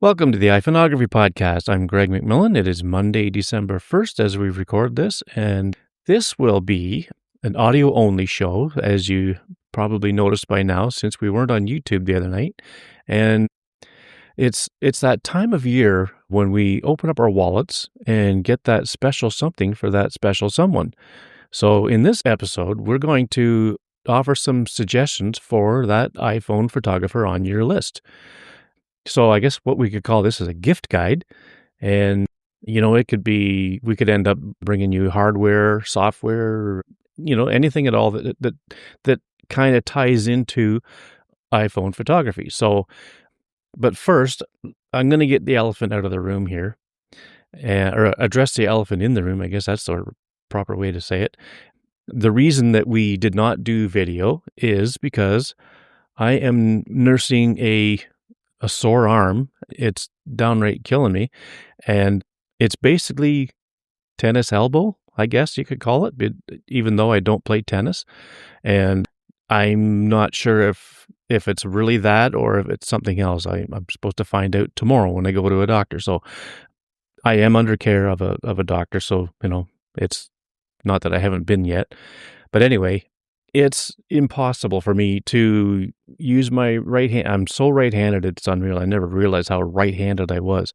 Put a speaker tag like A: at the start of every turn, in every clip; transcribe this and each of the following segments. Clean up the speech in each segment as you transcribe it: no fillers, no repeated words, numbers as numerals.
A: Welcome to the iPhoneography podcast. I'm Greg McMillan. It is Monday, December 1st as we record this, and this will be an audio-only show, as you probably noticed by now, since we weren't on YouTube the other night. And it's that time of year when we open up our wallets and get that special something for that special someone. So in this episode, we're going to offer some suggestions for that iPhone photographer on your list. So I guess what we could call this is a gift guide. And, it could be, we could end up bringing you hardware, software, anything at all that kind of ties into iPhone photography. So, but first, I'm going to get the elephant out of the room here, or address the elephant in the room. I guess that's the proper way to say it. The reason that we did not do video is because I am nursing a sore arm. It's downright killing me. And it's basically tennis elbow, I guess you could call it, even though I don't play tennis. And I'm not sure if it's really that or if it's something else. I'm supposed to find out tomorrow when I go to a doctor. So I am under care of a doctor. So, it's not that I haven't been yet. But anyway, it's impossible for me to use my right hand. I'm so right-handed, it's unreal. I never realized how right-handed I was.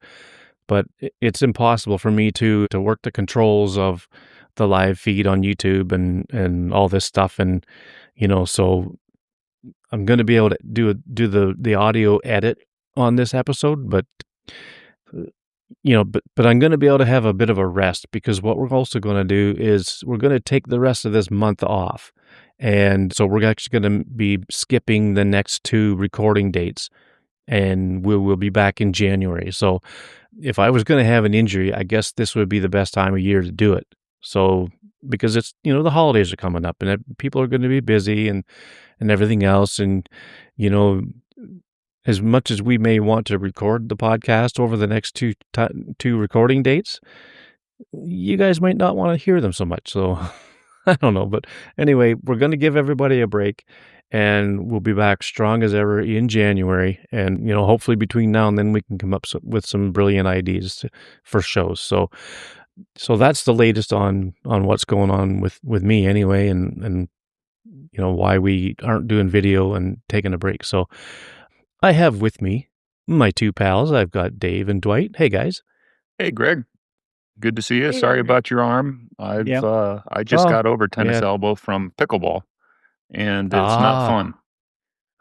A: But it's impossible for me to work the controls of the live feed on YouTube and all this stuff. And, so I'm going to be able to do the audio edit on this episode, but I'm going to be able to have a bit of a rest, because what we're also going to do is we're going to take the rest of this month off. And so we're actually going to be skipping the next 2 recording dates, and we'll be back in January. So if I was going to have an injury, I guess this would be the best time of year to do it. So because it's, the holidays are coming up and people are going to be busy and everything else. And, as much as we may want to record the podcast over the next two recording dates, you guys might not want to hear them so much. So I don't know. But anyway, we're going to give everybody a break, and we'll be back strong as ever in January. And, hopefully between now and then we can come up with some brilliant ideas for shows. So that's the latest on what's going on with me anyway, and why we aren't doing video and taking a break. So I have with me my 2 pals. I've got Dave and Dwight. Hey, guys.
B: Hey, Greg. Good to see you.
C: Hey,
B: Sorry
C: Greg.
B: about your arm. I just got over tennis elbow from pickleball, and it's not fun.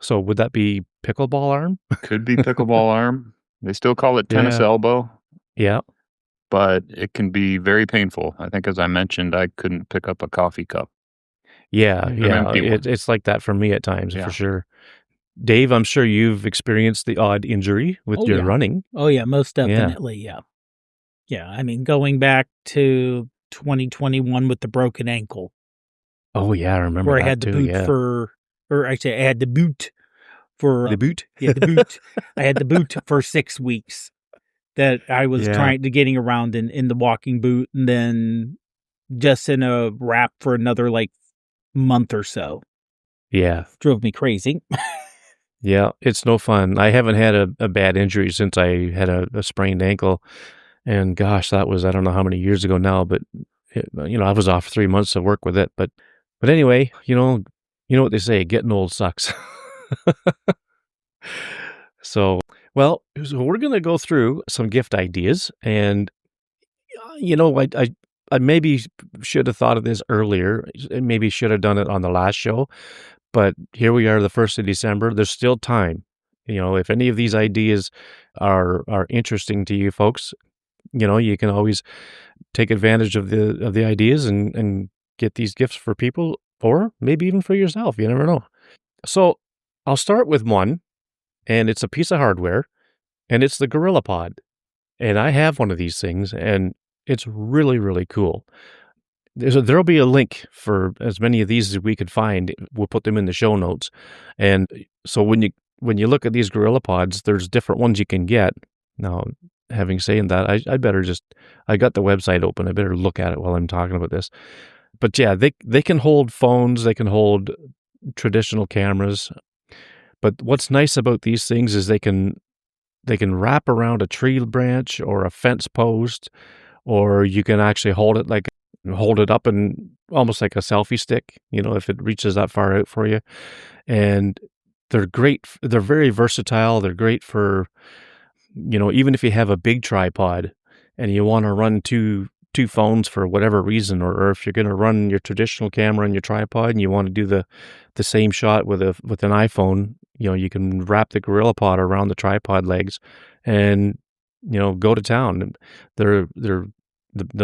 A: So would that be pickleball arm?
B: Could be pickleball arm. They still call it tennis elbow.
A: Yeah.
B: But it can be very painful. I think, as I mentioned, I couldn't pick up a coffee cup.
A: Yeah. It's like that for me at times, for sure. Dave, I'm sure you've experienced the odd injury with your running.
C: Oh, yeah, most definitely, yeah. Yeah, I mean, going back to 2021 with the broken ankle.
A: Oh, yeah, I remember
C: where
A: that
C: I had the boot I had the boot for...
A: The boot?
C: Yeah, the boot. I had the boot for 6 weeks that I was getting around in the walking boot, and then just in a wrap for another, month or so.
A: Yeah.
C: Drove me crazy.
A: Yeah, it's no fun. I haven't had a bad injury since I had a sprained ankle. And gosh, that was, I don't know how many years ago now, but I was off 3 months of work with it. But anyway, you know what they say, getting old sucks. So we're going to go through some gift ideas, and I maybe should have thought of this earlier. Maybe should have done it on the last show. But here we are, the 1st of December. There's still time. If any of these ideas are interesting to you folks, you can always take advantage of the ideas and get these gifts for people, or maybe even for yourself. You never know. So I'll start with one, and it's a piece of hardware, and it's the GorillaPod. And I have one of these things, and it's really, really cool. There'll be a link for as many of these as we could find. We'll put them in the show notes. And so when you look at these GorillaPods, there's different ones you can get. Now, having said that, I got the website open. I better look at it while I'm talking about this. But yeah, they can hold phones. They can hold traditional cameras. But what's nice about these things is they can they can wrap around a tree branch or a fence post, or you can actually hold it up and almost like a selfie stick, if it reaches that far out for you. And they're great. They're very versatile. They're great for, even if you have a big tripod and you want to run two phones for whatever reason, or if you're going to run your traditional camera on your tripod and you want to do the same shot with an iPhone, you can wrap the GorillaPod around the tripod legs and, go to town. The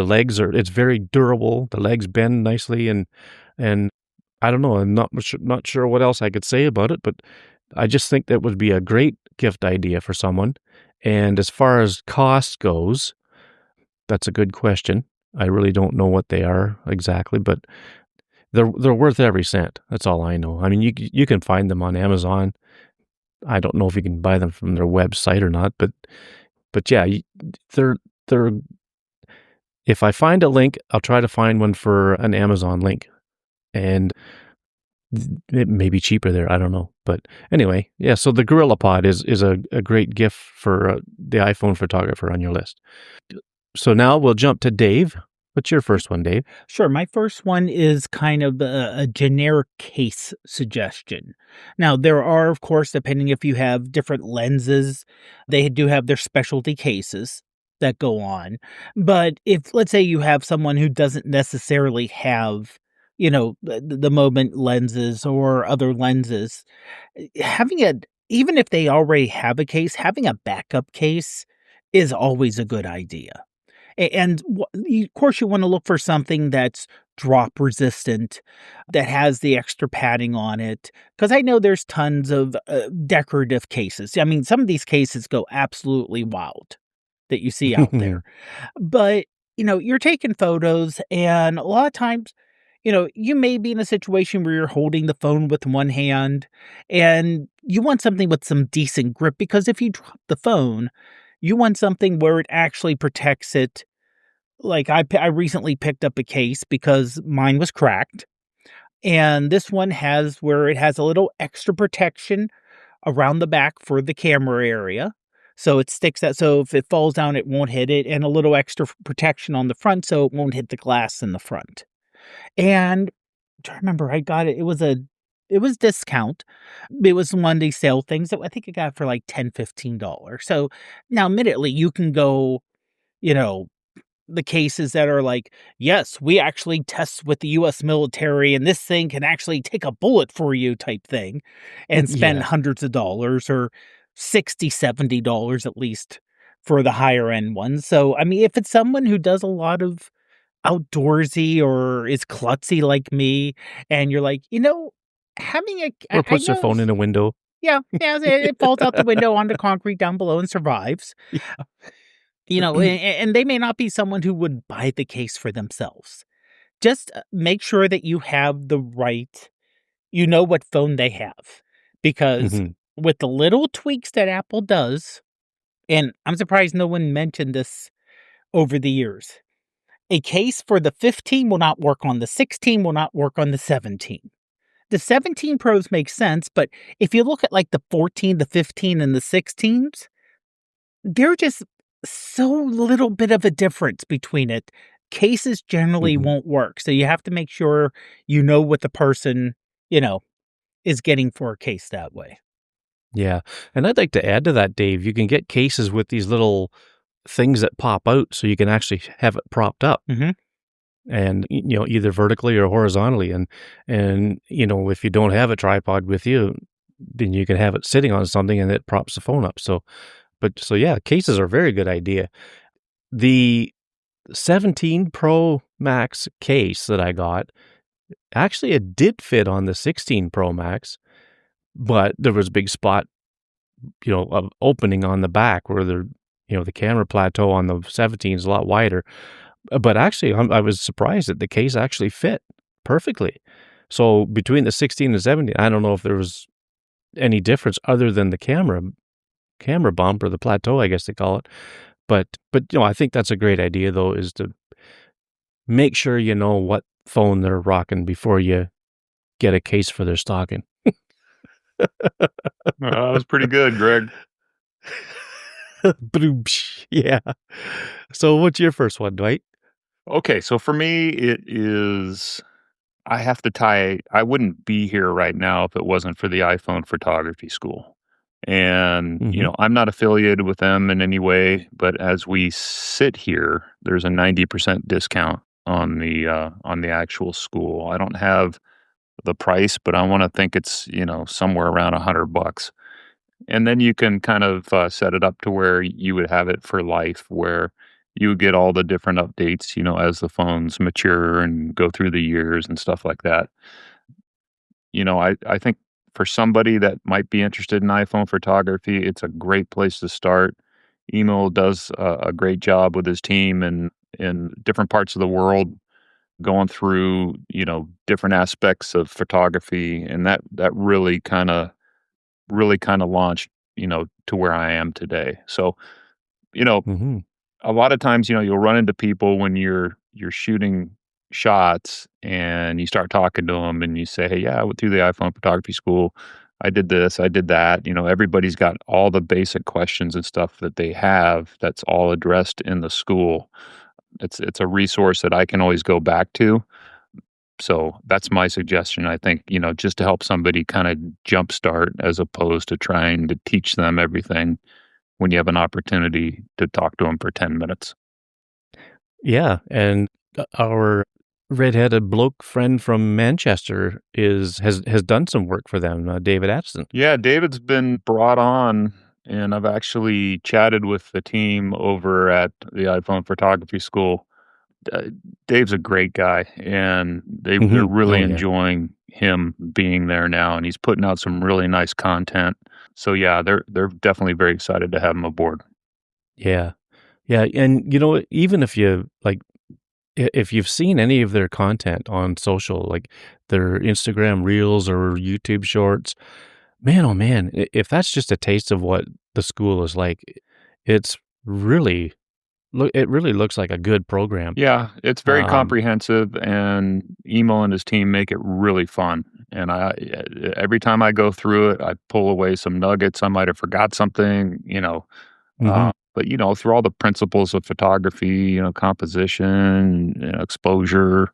A: legs it's very durable. The legs bend nicely, and I don't know. I'm not sure what else I could say about it, but I just think that would be a great gift idea for someone. And as far as cost goes, that's a good question. I really don't know what they are exactly, but they're worth every cent. That's all I know. I mean, you can find them on Amazon. I don't know if you can buy them from their website or not, but yeah, they're. If I find a link, I'll try to find one for an Amazon link, and it may be cheaper there. I don't know, but anyway, yeah. So the GorillaPod is a great gift for the iPhone photographer on your list. So now we'll jump to Dave. What's your first one, Dave?
C: Sure. My first one is kind of a generic case suggestion. Now, there are, of course, depending if you have different lenses, they do have their specialty cases that go on. But if, let's say, you have someone who doesn't necessarily have, the moment lenses or other lenses, even if they already have a case, having a backup case is always a good idea. And of course, you want to look for something that's drop resistant, that has the extra padding on it. Because I know there's tons of decorative cases. I mean, some of these cases go absolutely wild that you see out there. But, you're taking photos, and a lot of times, you may be in a situation where you're holding the phone with one hand and you want something with some decent grip, because if you drop the phone, you want something where it actually protects it. Like I recently picked up a case because mine was cracked, and this one has where it has a little extra protection around the back for the camera area. So it sticks out, so if it falls down, it won't hit it, and a little extra protection on the front so it won't hit the glass in the front. And I remember I got it. It was discount. It was one of these sale things that I think I got for like $10-15. So now, admittedly, you can go, the cases that are like, yes, we actually test with the US military and this thing can actually take a bullet for you type thing, and spend hundreds of dollars, or $60-70 at least for the higher end ones. So, I mean, if it's someone who does a lot of outdoorsy or is klutzy like me, and you're like, having
A: or puts their phone in a window.
C: Yeah, it falls out the window onto concrete down below and survives. Yeah. And they may not be someone who would buy the case for themselves. Just make sure that you have the right, what phone they have. Because with the little tweaks that Apple does, and I'm surprised no one mentioned this over the years, a case for the 15 will not work on the 16, will not work on the 17. The 17 Pros make sense, but if you look at like the 14, the 15, and the 16s, they're just so little bit of a difference between it. Cases generally won't work. So you have to make sure you know what the person, is getting for a case that way.
A: Yeah. And I'd like to add to that, Dave, you can get cases with these little things that pop out so you can actually have it propped up. And, either vertically or horizontally. And, if you don't have a tripod with you, then you can have it sitting on something and it props the phone up. So yeah, cases are a very good idea. The 17 Pro Max case that I got, actually it did fit on the 16 Pro Max, but there was a big spot, of opening on the back where the camera plateau on the 17 is a lot wider. But actually, I was surprised that the case actually fit perfectly. So between the 16 and 17, I don't know if there was any difference other than the camera bump, or the plateau, I guess they call it. But I think that's a great idea, though, is to make sure you know what phone they're rocking before you get a case for their stocking.
B: That was pretty good, Greg.
A: Yeah. So what's your first one, Dwight?
B: Okay, so for me, it is I wouldn't be here right now if it wasn't for the iPhone photography school. And,
A: Mhm.
B: I'm not affiliated with them in any way, but as we sit here, there's a 90% discount on the actual school. I don't have the price, but I want to think it's, somewhere around $100. And then you can kind of set it up to where you would have it for life, where you would get all the different updates, as the phones mature and go through the years and stuff like that. I think for somebody that might be interested in iPhone photography, it's a great place to start. Emil does a great job with his team and in different parts of the world, going through different aspects of photography, and that really kind of launched to where I am today. So you know
A: Mhm.
B: a lot of times, you'll run into people when you're shooting shots and you start talking to them and you say, "Hey, yeah, I went through the iPhone photography school. I did this, I did that." Everybody's got all the basic questions and stuff that they have that's all addressed in the school. It's a resource that I can always go back to. So that's my suggestion. I think, just to help somebody kind of jumpstart as opposed to trying to teach them everything when you have an opportunity to talk to them for 10 minutes.
A: Yeah, and our redheaded bloke friend from Manchester has done some work for them, David Addison.
B: Yeah, David's been brought on, and I've actually chatted with the team over at the iPhone photography school. Uh, Dave's a great guy, and they're
A: Mhm.
B: really
A: Oh, yeah.
B: enjoying him being there now, and he's putting out some really nice content. So yeah, they're definitely very excited to have him aboard.
A: Yeah. Yeah, and, even if you, like, if you've seen any of their content on social, like their Instagram Reels or YouTube Shorts, man, oh man, if that's just a taste of what the school is like, it's really it really looks like a good program.
B: Yeah, it's very
A: Um,
B: comprehensive, and Emo and his team make it really fun. And every time I go through it, I pull away some nuggets. I might have forgot something,
A: mhm.
B: but through all the principles of photography, composition, exposure,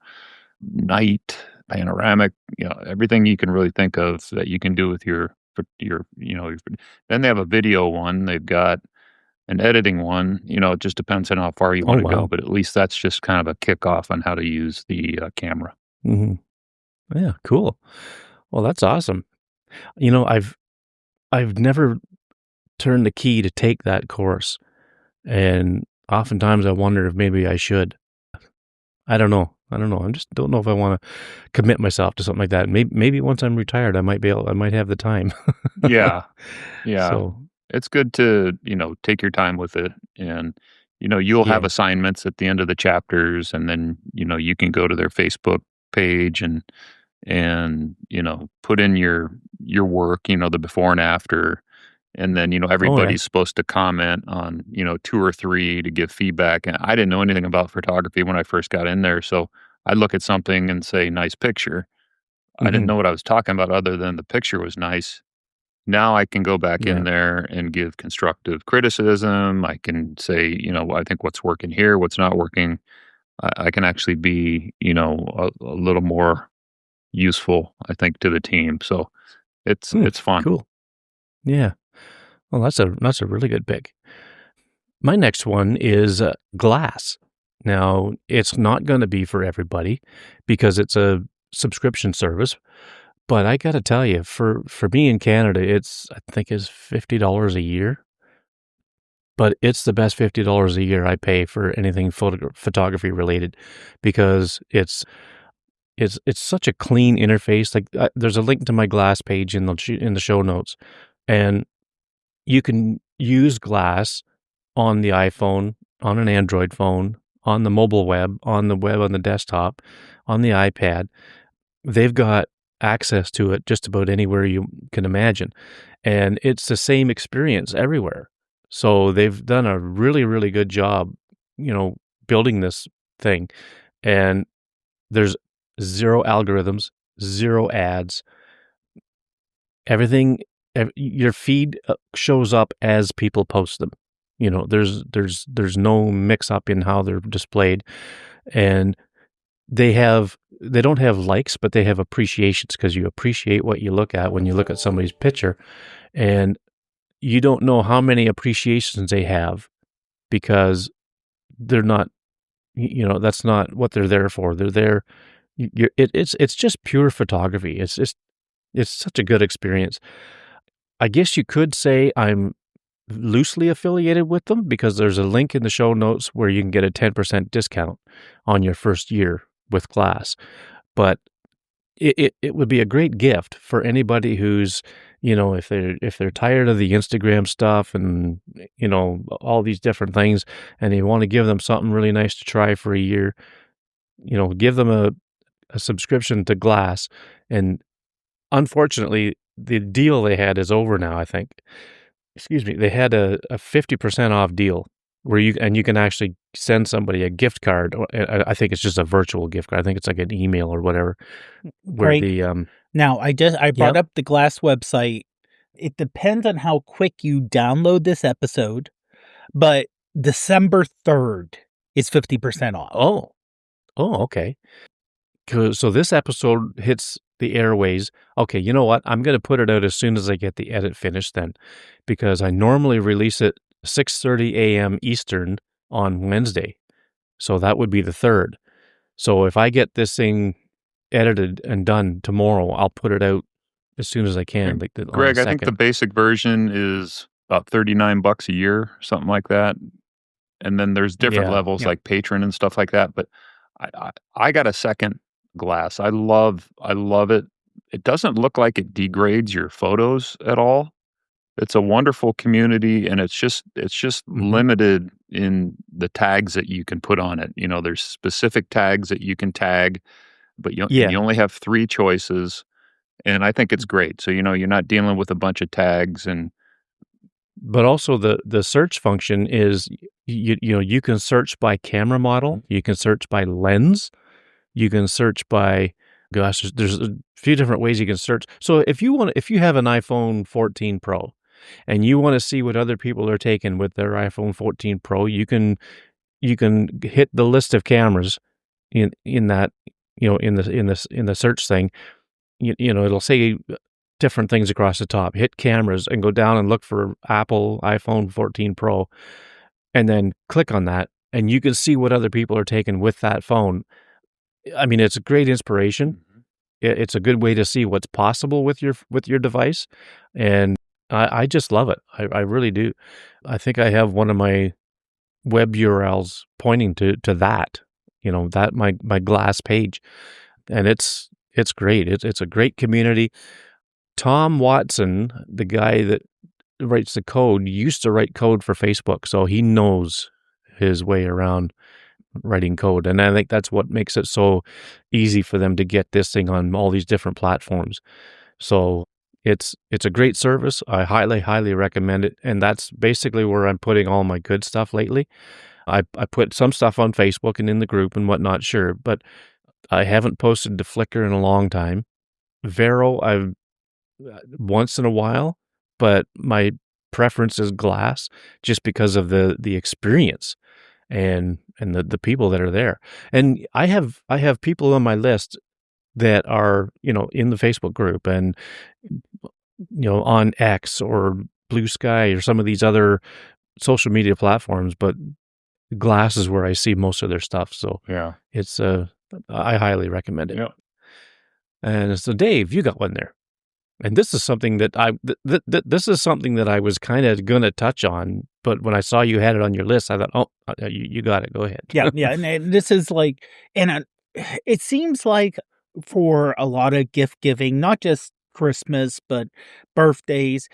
B: night, panoramic, everything you can really think of that you can do with then they have a video one. They've got an editing one. It just depends on how far you
A: Oh,
B: want to go,
A: wow.
B: but at least that's just kind of a kickoff on how to use the camera.
A: Mhm. Yeah, cool. Well, that's awesome. You know, I've never turned the key to take that course, and oftentimes I wonder if maybe I should. I don't know. I don't know. I just don't know if I wanna commit myself to something like that. Maybe once I'm retired, I might have the time.
B: Yeah, yeah.
A: So,
B: It's good to, take your time with it, and, you'll have
A: yeah.
B: assignments at the end of the chapters, and then, you can go to their Facebook page and, put in your work, the before and after. And then,
A: Oh, yeah.
B: everybody's supposed to comment on, 2 or 3 to give feedback, and I didn't know anything about photography when I first got in there, so I'd look at something and say, "Nice picture." I didn't
A: Mhm.
B: know what I was talking about other than the picture was nice. Now I can go back in
A: Yeah.
B: there and give constructive criticism. I can say, I think what's working here, what's not working. I can actually be, a little more useful, I think, to the team. So
A: Hmm,
B: it's fun.
A: cool. Yeah. Well, that's a really good pick. My next one is, glass. Now, it's not gonna be for everybody because it's a subscription service, but I gotta tell you, for me in Canada, I think it's $50 a year, but it's the best $50 a year I pay for anything photography related because it's such a clean interface, like, there's a link to my glass page in the show notes, and you can use glass on the iPhone, on an Android phone, on the mobile web, on the desktop, on the iPad. They've got access to it just about anywhere you can imagine, and it's the same experience everywhere. So they've done a really, really good job, you know, building this thing, and there's 0 algorithms, 0 ads. Everything your feed, shows up as people post them. There's no mix up in how they're displayed, and they don't have likes, but they have appreciations, because you appreciate what you look at when you look at somebody's picture, and you don't know how many appreciations they have, because they're not, that's not what they're there for. They're there. It's just pure photography. It's such a good experience. I guess you could say I'm loosely affiliated with them, because there's a link in the show notes where you can get a 10% discount on your first year with Glass. But it would be a great gift for anybody who's, if they're tired of the Instagram stuff and, all these different things, and they want to give them something really nice to try for a year, give them a subscription to Glass. And unfortunately, the deal they had is over now, I think. Excuse me. They had a 50% off deal where you can actually send somebody a gift card. I think it's just a virtual gift card. I think it's like an email or whatever. Where
C: Greg, now I brought up the Glass website. It depends on how quick you download this episode, but December 3rd is 50% off.
A: Oh, okay. So this episode hits the airways. Okay, you know what? I'm going to put it out as soon as I get the edit finished then, because I normally release it 6:30 a.m. Eastern on Wednesday. So that would be the 3rd. So if I get this thing edited and done tomorrow, I'll put it out as soon as I can. Like
B: Greg, I think the basic version is about $39 a year, something like that. And then there's different levels like patron and stuff like that. But I got a second Glass. I love it. It doesn't look like it degrades your photos at all. It's a wonderful community, and it's just limited in the tags that you can put on it. There's specific tags that you can tag, but you only have 3 choices, and I think it's great. So you're not dealing with a bunch of tags.
A: But also the search function is, you can search by camera model, you can search by lens, you can search by, gosh, there's a few different ways you can search. So if you have an iPhone 14 Pro and you want to see what other people are taking with their iPhone 14 Pro, you can hit the list of cameras in that, in the search thing. It'll say different things across the top. Hit cameras and go down and look for Apple iPhone 14 Pro, and then click on that, and you can see what other people are taking with that phone. I mean, it's a great inspiration. It's a good way to see what's possible with your device, and I just love it. I really do. I think I have one of my web URLs pointing to that. That my Glass page, and it's great. It's a great community. Tom Watson, the guy that writes the code, used to write code for Facebook, so he knows his way around writing code. And I think that's what makes it so easy for them to get this thing on all these different platforms. So it's a great service. I highly, highly recommend it. And that's basically where I'm putting all my good stuff lately. I put some stuff on Facebook and in the group and whatnot, sure, but I haven't posted to Flickr in a long time. Vero, I've once in a while, but my preference is Glass, just because of the experience and the people that are there. And I have people on my list that are, in the Facebook group and, on X or Blue Sky or some of these other social media platforms, but Glass is where I see most of their stuff. So
B: yeah,
A: it's I highly recommend it.
B: Yep.
A: And so Dave, you got one there. And this is something that this is something that I was kind of going to touch on, but when I saw you had it on your list, I thought, oh, you got it. Go ahead.
C: Yeah. And this is like, it seems like for a lot of gift giving, not just Christmas, but birthdays,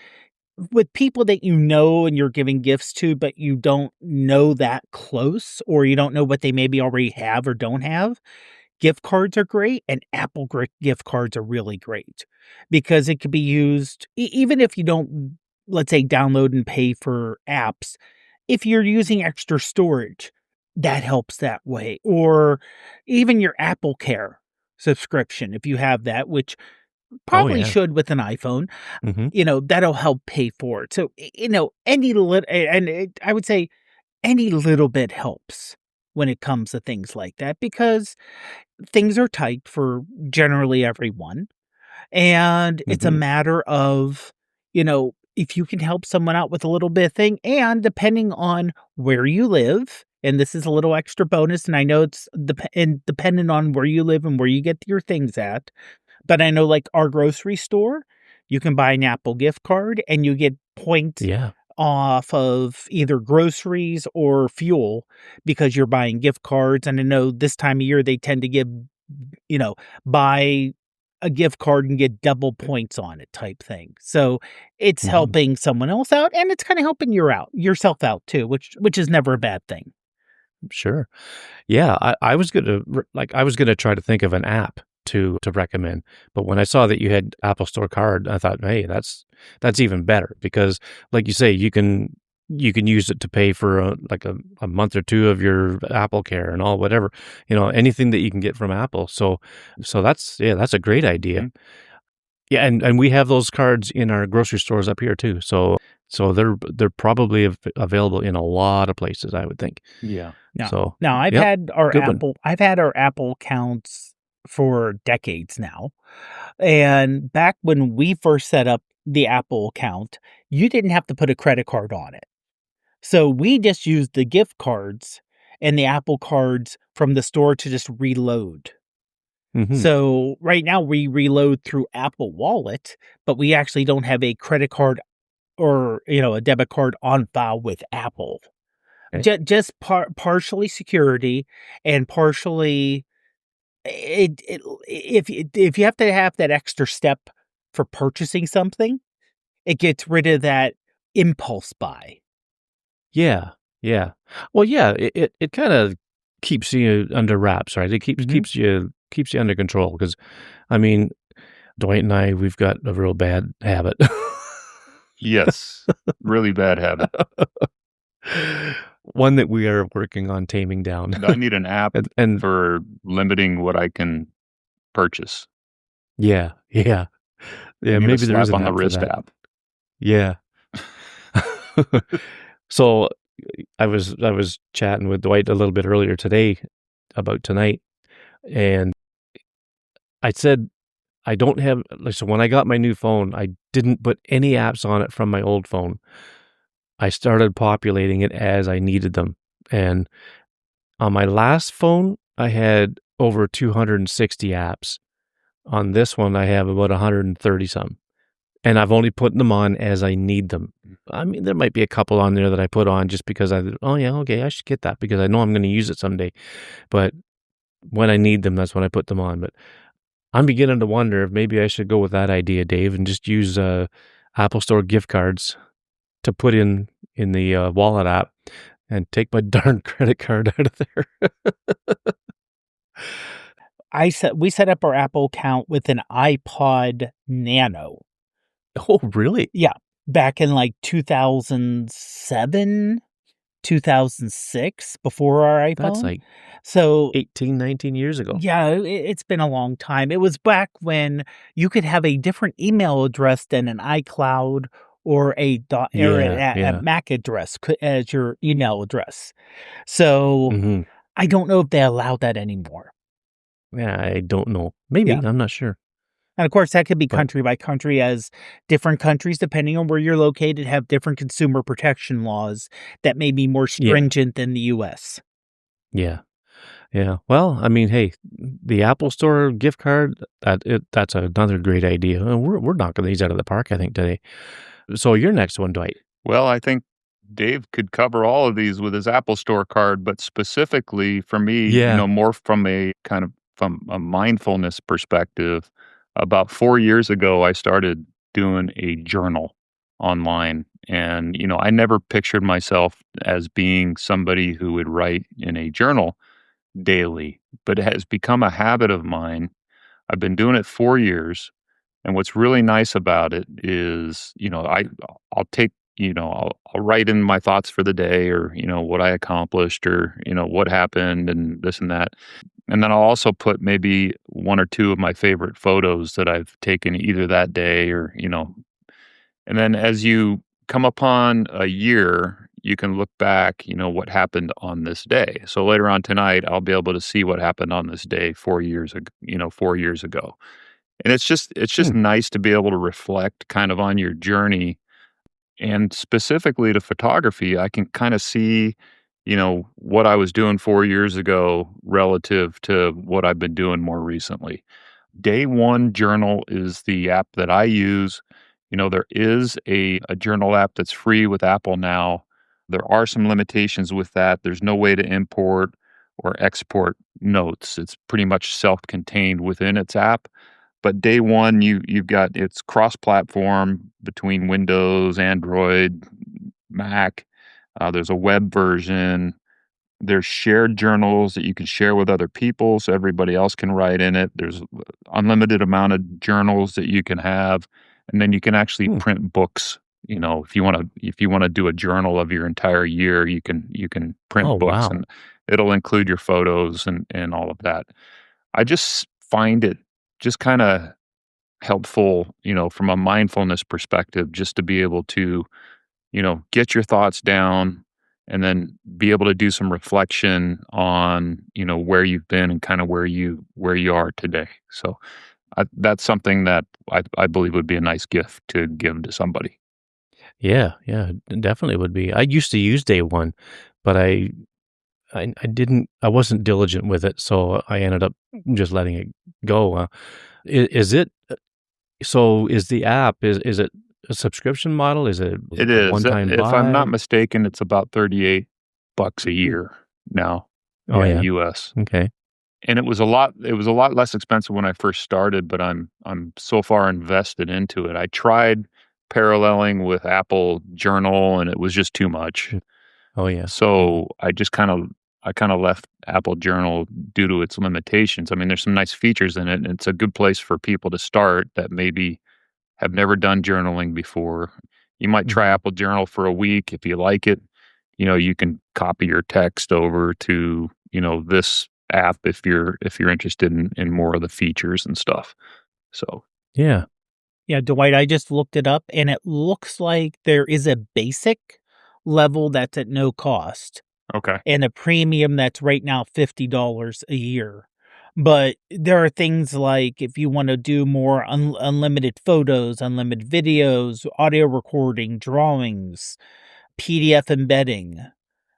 C: with people that and you're giving gifts to, but you don't know that close, or you don't know what they maybe already have or don't have. Gift cards are great, and Apple gift cards are really great because it could be used even if you don't, let's say, download and pay for apps. If you're using extra storage, that helps that way. Or even your Apple Care subscription, if you have that, which
A: Oh,
C: probably
A: yeah.
C: should with an iPhone,
A: Mhm.
C: that'll help pay for it. So, any little, I would say any little bit helps when it comes to things like that because things are tight for generally everyone. And it's a
A: Mhm.
C: matter of, if you can help someone out with a little bit of thing, and depending on where you live, and this is a little extra bonus, and I know it's dependent on where you live and where you get your things at, but I know like our grocery store, you can buy an Apple gift card and you get points
A: Yeah.
C: off of either groceries or fuel because you're buying gift cards. And I know this time of year they tend to give, you know, buy a gift card and get double points on it type thing. So it's
A: Mhm.
C: helping someone else out and it's kind of helping yourself out too, which is never a bad thing.
A: Sure. Yeah, I was gonna try to think of an app to recommend, but when I saw that you had Apple Store Card, I thought, "Hey, that's even better," because, like you say, you can use it to pay for, like, a month or 2 of your Apple Care and all whatever, anything that you can get from Apple, so that's a great idea.
B: Mhm.
A: Yeah, and we have those cards in our grocery stores up here too, so they're probably available in a lot of places, I would think.
B: Yeah.
C: Now
A: So,
C: now
A: yep, good one.
C: I've had our Apple accounts for decades now. And back when we first set up the Apple account, you didn't have to put a credit card on it. So we just used the gift cards and the Apple cards from the store to just reload.
A: Mhm.
C: So right now we reload through Apple Wallet, but we actually don't have a credit card or, a debit card on file with Apple.
A: Okay.
C: Just partially security and partially if you have to have that extra step for purchasing something, it gets rid of that impulse buy.
A: Yeah, yeah. Well, yeah, it kinda keeps you under wraps, right? It keeps
C: Mhm.
A: keeps you keeps you under control because, I mean, Dwight and I, we've got a real bad habit.
B: Yes. Really bad habit.
A: One that we are working on taming down.
B: I need an app
A: And
B: for limiting what I can purchase.
A: yeah, yeah.
B: I
A: Yeah,
B: need a
A: maybe there is
B: slap
A: an
B: on the
A: app for
B: wrist
A: that.
B: app.
A: Yeah. So, I was chatting with Dwight a little bit earlier today about tonight, and I said I don't have like, so when I got my new phone, I didn't put any apps on it from my old phone. I started populating it as I needed them, and on my last phone, I had over 260 apps. On this one, I have about 130 some, and I've only put them on as I need them. I mean, there might be a couple on there that I put on just because "Oh, yeah, okay, I should get that because I know I'm gonna use it someday." But when I need them, that's when I put them on, but I'm beginning to wonder if maybe I should go with that idea, Dave, and just use, Apple Store gift cards to put in the, wallet app and take my darn credit card out of there.
C: We set up our Apple account with an iPod Nano.
A: Oh, really?
C: Yeah, back in like 2007, 2006, before our
A: That's
C: iPhone.
A: like
C: So
A: 18, 19 years ago.
C: yeah, it's been a long time. It was back when you could have a different email address than an iCloud or
A: Yeah,
C: a
A: yeah.
C: Mac address as your email address. So
A: Mhm.
C: I don't know if they allow that anymore.
A: Yeah, I don't know.
C: Yeah.
A: Maybe, I'm not sure,
C: And of course, that could be
A: but
C: country by country, as different countries, depending on where you're located, have different consumer protection laws that may be more
A: yeah,
C: stringent than the US.
A: yeah. Yeah. Well, I mean, hey, the Apple Store gift card, that's another great idea. We're knocking these out of the park, I think, today. So your next one, Dwight.
B: Well, I think Dave could cover all of these with his Apple Store card, but specifically for me,
A: Yeah.
B: more from a mindfulness perspective, about 4 years ago, I started doing a journal online. And, I never pictured myself as being somebody who would write in a journal daily, but it has become a habit of mine. I've been doing it 4 years, and what's really nice about it is, I'll take, I'll write in my thoughts for the day or, what I accomplished or, what happened and this and that. And then I'll also put maybe 1 or 2 of my favorite photos that I've taken either that day or, and then as you come upon a year, you can look back, what happened on this day. So later on tonight, I'll be able to see what happened on this day 4 years ago, 4 years ago. And it's just
A: Hmm.
B: nice to be able to reflect kind of on your journey, and specifically to photography, I can kind of see, what I was doing 4 years ago relative to what I've been doing more recently. Day One Journal is the app that I use. There is a journal app that's free with Apple now. There are some limitations with that. There's no way to import or export notes. It's pretty much self-contained within its app. But Day One, you've got it's cross-platform between Windows, Android, Mac. There's a web version. There's shared journals that you can share with other people so everybody else can write in it. There's unlimited amount of journals that you can have, and then you can actually
A: Hmm.
B: print books. If you want to do a journal of your entire year, you can
A: Oh,
B: print books,
A: wow.
B: and it'll include your photos and all of that. I just find it just kind of helpful, from a mindfulness perspective, just to be able to, get your thoughts down and then be able to do some reflection on, where you've been and kind of where you are today. So that's something that I believe would be a nice gift to give to somebody.
A: Yeah, yeah, it definitely would be. I used to use Day One, but I wasn't diligent with it, so I ended up just letting it go. Is it so is the app, is it a subscription model? Is it
B: It
A: a
B: is.
A: one-time
B: If I'm not
A: buy?
B: mistaken, it's about 38 bucks a
A: Hmm.
B: year now.
A: Oh,
B: Yeah,
A: yeah.
B: US.
A: Okay.
B: And it was a lot less expensive when I first started, but I'm so far invested into it. I tried paralleling with Apple Journal, and it was just too much.
A: Mm. Oh, yeah. Mhm.
B: So I kinda left Apple Journal due to its limitations. I mean, there's some nice features in it, and it's a good place for people to start that maybe have never done journaling before. You might try
A: Mhm.
B: Apple Journal for a week. If you like it, you can copy your text over to, this app if you're interested in more of the features and stuff. So,
A: Yeah.
C: Yeah, Dwight, I just looked it up and it looks like there is a basic level that's at no cost
B: okay.
C: and a premium that's right now $50 a year. But there are things like if you want to do more unlimited photos, unlimited videos, audio recording, drawings, PDF embedding,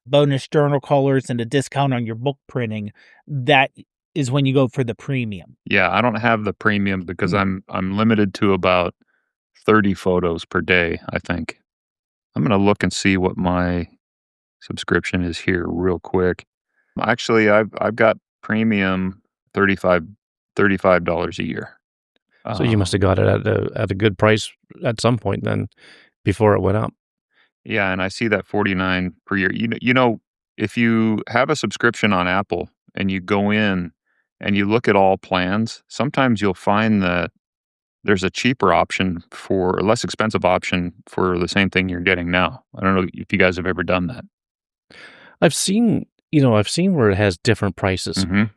C: bonus journal colors, and a discount on your book printing, that is when you go for the premium.
B: Yeah, I don't have the premium because
A: Hmm.
B: I'm limited to about 30 photos per day, I think. I'm gonna look and see what my subscription is here real quick. Actually, I've got premium 35 $35 a year.
A: So you must have got it at a good price at some point then before it went up.
B: Yeah, and I see that 49 per year. If you have a subscription on Apple and you go in and you look at all plans, sometimes you'll find that there's a cheaper option for a less expensive option for the same thing you're getting now. I don't know if you guys have ever done that.
A: I've seen where it has different prices
B: Mhm.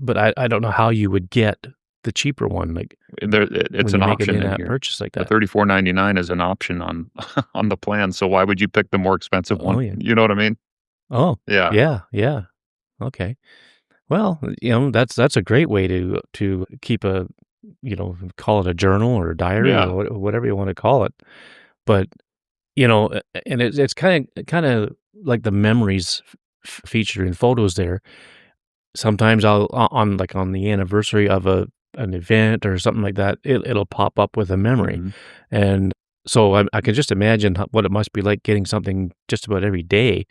A: but I don't know how you would get the cheaper one, like,
B: It's
A: when
B: an
A: you make an
B: option in
A: in-app
B: here.
A: purchase like
B: The
A: that.
B: 34.99 is an option on on the plan, so why would you pick the more expensive
A: Oh,
B: one?
A: yeah.
B: You know what I mean?
A: Oh,
B: Yeah.
A: yeah, yeah. Okay. Well, that's a great way to keep call it a journal or a diary or
B: Yeah.
A: whatever you wanna call it. But, and it's kinda like the memories featured in photos there. Sometimes on the anniversary of an event or something like that, it'll pop up with a memory,
B: Mhm.
A: and so I can just imagine what it must be like getting something just about every day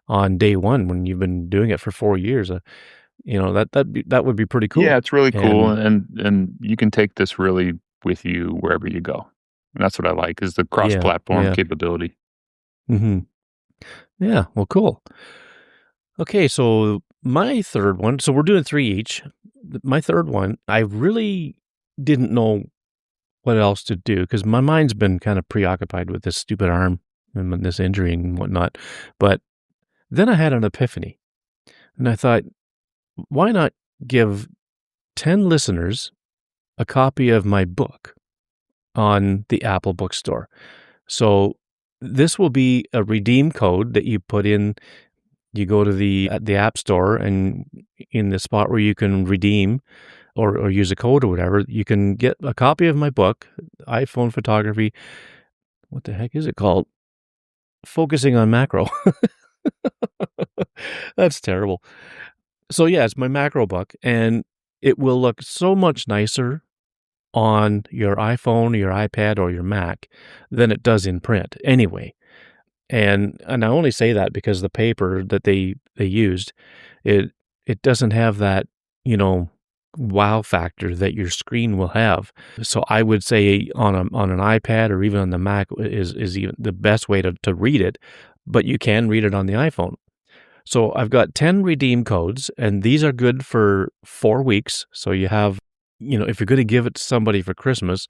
A: on day 1 when you've been doing it for 4 years, that would be pretty
B: Yeah,
A: cool,
B: it's really cool,
A: and
B: and you can take this really with you wherever you go. And that's what I like is the
A: yeah,
B: cross-platform
A: yeah,
B: capability.
A: mhm. Yeah, well, cool. Okay, so my 3rd one, so we're doing 3 each. My 3rd one, I really didn't know what else to do because my mind's been kind of preoccupied with this stupid arm and with this injury and whatnot. But then I had an epiphany and I thought, why not give 10 listeners a copy of my book on the Apple Bookstore? So this will be a redeem code that you put in. You go to the App Store, and in the spot where you can redeem or use a code or whatever, you can get a copy of my book, iPhone Photography. What the heck is it called? Focusing on Macro. That's terrible. So yeah, it's my macro book, and it will look so much nicer on your iPhone, your iPad, or your Mac than it does in print anyway. And I only say that because the paper that they used, it doesn't have that, wow factor that your screen will have. So I would say on an iPad or even on the Mac is even the best way to read it, but you can read it on the iPhone. So I've got 10 redeem codes, and these are good for 4 weeks. So you have, if you're going to give it to somebody for Christmas,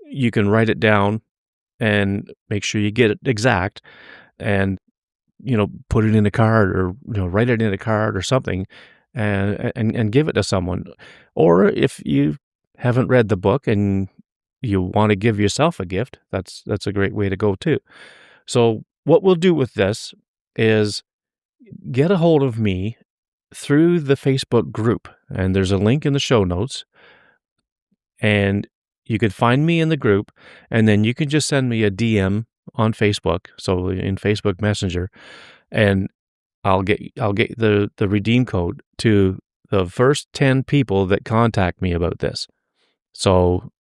A: you can write it down and make sure you get it exact and, put it in a card or, write it in a card or something and give it to someone. Or if you haven't read the book and you want to give yourself a gift, that's a great way to go too. So what we'll do with this is get a hold of me through the Facebook group, and there's a link in the show notes, and you could find me in the group, and then you can just send me a DM on Facebook, so in Facebook Messenger, and I'll get the redeem code to the first 10 people that contact me about this. So